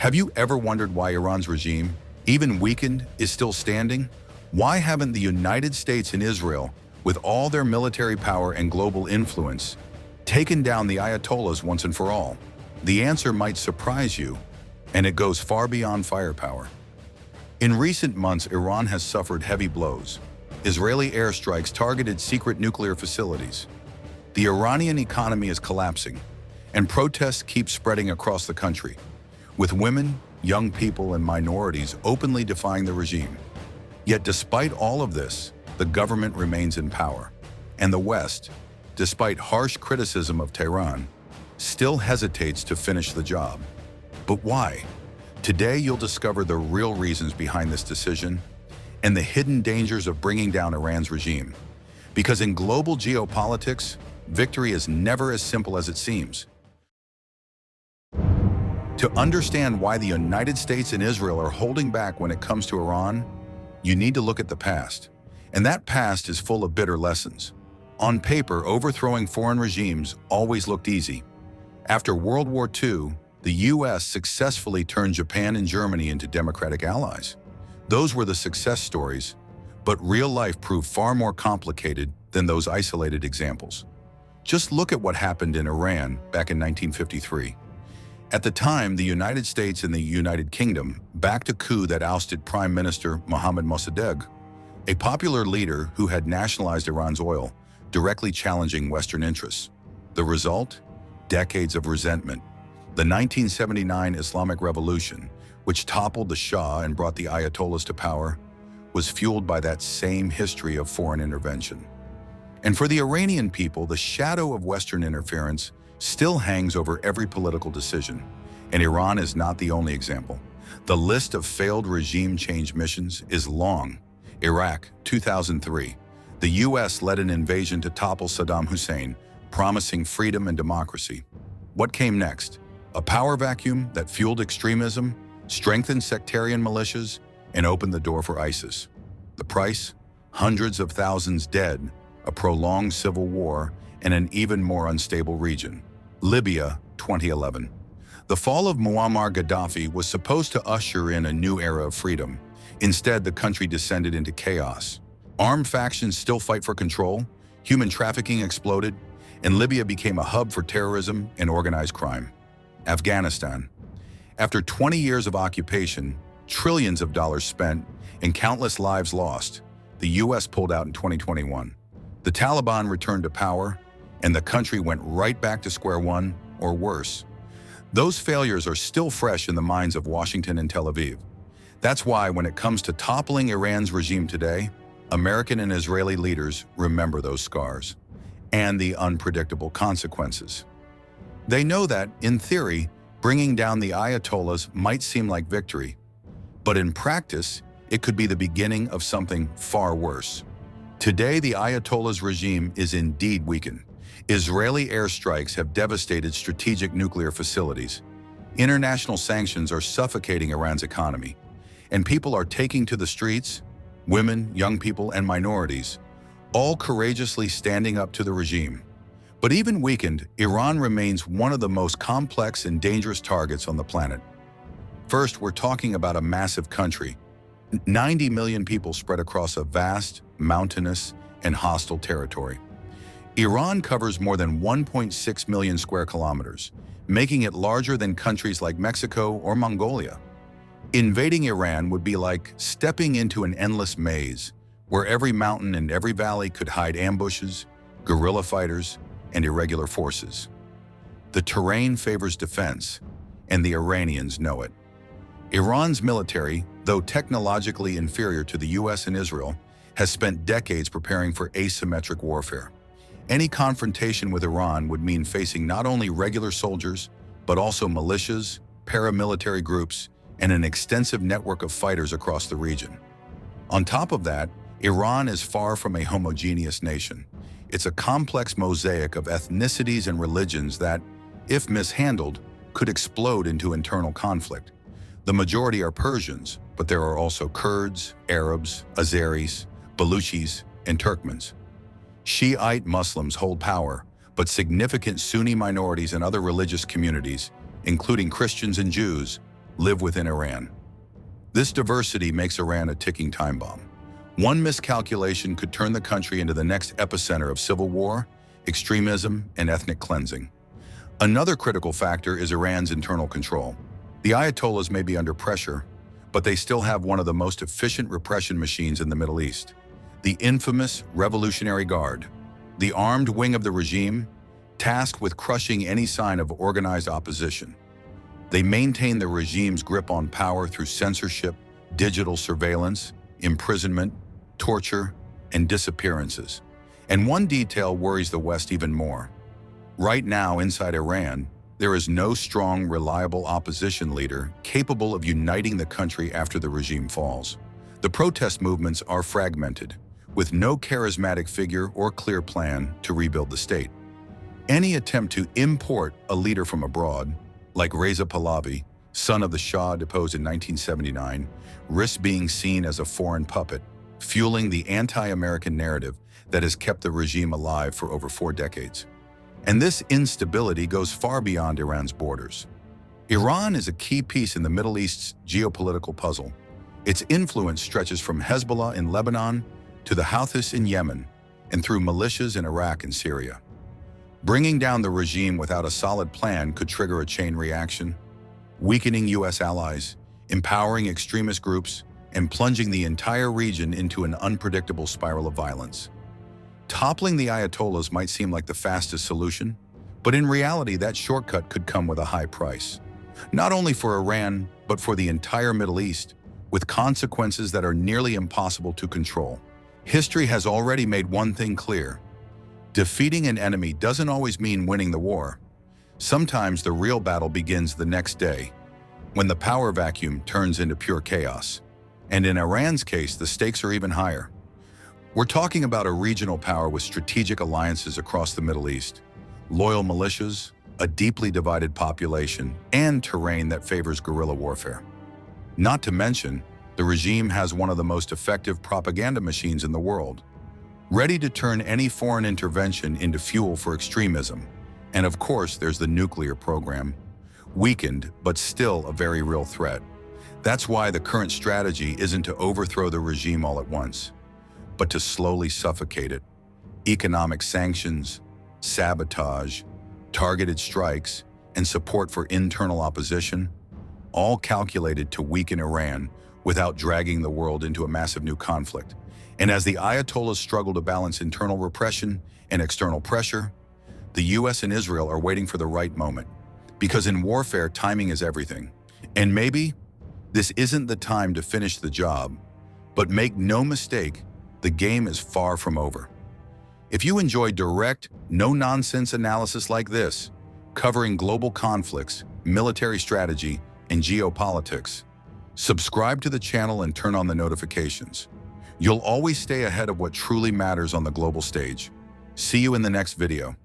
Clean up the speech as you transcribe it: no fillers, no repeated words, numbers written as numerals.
Have you ever wondered why Iran's regime, even weakened, is still standing? Why haven't the United States and Israel, with all their military power and global influence, taken down the Ayatollahs once and for all? The answer might surprise you, and it goes far beyond firepower. In recent months, Iran has suffered heavy blows. Israeli airstrikes targeted secret nuclear facilities. The Iranian economy is collapsing, and protests keep spreading across the country, with women, young people, and minorities openly defying the regime. Yet despite all of this, the government remains in power, and the West, despite harsh criticism of Tehran, still hesitates to finish the job. But why? Today you'll discover the real reasons behind this decision and the hidden dangers of bringing down Iran's regime. Because in global geopolitics, victory is never as simple as it seems. To understand why the United States and Israel are holding back when it comes to Iran, you need to look at the past. And that past is full of bitter lessons. On paper, overthrowing foreign regimes always looked easy. After World War II, the US successfully turned Japan and Germany into democratic allies. Those were the success stories, but real life proved far more complicated than those isolated examples. Just look at what happened in Iran back in 1953. At the time, the United States and the United Kingdom backed a coup that ousted Prime Minister Mohammad Mossadegh, a popular leader who had nationalized Iran's oil, directly challenging Western interests. The result? Decades of resentment. The 1979 Islamic Revolution, which toppled the Shah and brought the Ayatollahs to power, was fueled by that same history of foreign intervention. And for the Iranian people, the shadow of Western interference still hangs over every political decision. And Iran is not the only example. The list of failed regime change missions is long. Iraq, 2003. The US led an invasion to topple Saddam Hussein, promising freedom and democracy. What came next? A power vacuum that fueled extremism, strengthened sectarian militias, and opened the door for ISIS. The price? Hundreds of thousands dead, a prolonged civil war, and an even more unstable region. Libya, 2011. The fall of Muammar Gaddafi was supposed to usher in a new era of freedom. Instead, the country descended into chaos. Armed factions still fight for control, human trafficking exploded, and Libya became a hub for terrorism and organized crime. Afghanistan. After 20 years of occupation, trillions of dollars spent, and countless lives lost, the US pulled out in 2021. The Taliban returned to power, and the country went right back to square one, or worse. Those failures are still fresh in the minds of Washington and Tel Aviv. That's why when it comes to toppling Iran's regime today, American and Israeli leaders remember those scars and the unpredictable consequences. They know that, in theory, bringing down the Ayatollahs might seem like victory, but in practice, it could be the beginning of something far worse. Today, the Ayatollahs' regime is indeed weakened. Israeli airstrikes have devastated strategic nuclear facilities. International sanctions are suffocating Iran's economy, and people are taking to the streets, women, young people, and minorities, all courageously standing up to the regime. But even weakened, Iran remains one of the most complex and dangerous targets on the planet. First, we're talking about a massive country. 90 million people spread across a vast, mountainous, and hostile territory. Iran covers more than 1.6 million square kilometers, making it larger than countries like Mexico or Mongolia. Invading Iran would be like stepping into an endless maze, where every mountain and every valley could hide ambushes, guerrilla fighters, and irregular forces. The terrain favors defense, and the Iranians know it. Iran's military, though technologically inferior to the US and Israel, has spent decades preparing for asymmetric warfare. Any confrontation with Iran would mean facing not only regular soldiers, but also militias, paramilitary groups, and an extensive network of fighters across the region. On top of that, Iran is far from a homogeneous nation. It's a complex mosaic of ethnicities and religions that, if mishandled, could explode into internal conflict. The majority are Persians, but there are also Kurds, Arabs, Azeris, Baluchis, and Turkmens. Shiite Muslims hold power, but significant Sunni minorities and other religious communities, including Christians and Jews, live within Iran. This diversity makes Iran a ticking time bomb. One miscalculation could turn the country into the next epicenter of civil war, extremism, and ethnic cleansing. Another critical factor is Iran's internal control. The Ayatollahs may be under pressure, but they still have one of the most efficient repression machines in the Middle East. The infamous Revolutionary Guard, the armed wing of the regime, tasked with crushing any sign of organized opposition. They maintain the regime's grip on power through censorship, digital surveillance, imprisonment, torture, and disappearances. And one detail worries the West even more. Right now, inside Iran, there is no strong, reliable opposition leader capable of uniting the country after the regime falls. The protest movements are fragmented, with no charismatic figure or clear plan to rebuild the state. Any attempt to import a leader from abroad, like Reza Pahlavi, son of the Shah deposed in 1979, risks being seen as a foreign puppet, fueling the anti-American narrative that has kept the regime alive for over 4 decades. And this instability goes far beyond Iran's borders. Iran is a key piece in the Middle East's geopolitical puzzle. Its influence stretches from Hezbollah in Lebanon to the Houthis in Yemen and through militias in Iraq and Syria. Bringing down the regime without a solid plan could trigger a chain reaction, weakening U.S. allies, empowering extremist groups, and plunging the entire region into an unpredictable spiral of violence. Toppling the Ayatollahs might seem like the fastest solution, but in reality that shortcut could come with a high price. Not only for Iran, but for the entire Middle East, with consequences that are nearly impossible to control. History has already made one thing clear. Defeating an enemy doesn't always mean winning the war. Sometimes the real battle begins the next day, when the power vacuum turns into pure chaos. And in Iran's case, the stakes are even higher. We're talking about a regional power with strategic alliances across the Middle East, loyal militias, a deeply divided population, and terrain that favors guerrilla warfare. Not to mention, the regime has one of the most effective propaganda machines in the world, ready to turn any foreign intervention into fuel for extremism. And of course, there's the nuclear program, weakened but still a very real threat. That's why the current strategy isn't to overthrow the regime all at once, but to slowly suffocate it. Economic sanctions, sabotage, targeted strikes, and support for internal opposition, all calculated to weaken Iran without dragging the world into a massive new conflict. And as the Ayatollahs struggle to balance internal repression and external pressure, the US and Israel are waiting for the right moment. Because in warfare, timing is everything. And maybe this isn't the time to finish the job, but make no mistake, the game is far from over. If you enjoy direct, no-nonsense analysis like this, covering global conflicts, military strategy, and geopolitics, subscribe to the channel and turn on the notifications. You'll always stay ahead of what truly matters on the global stage. See you in the next video.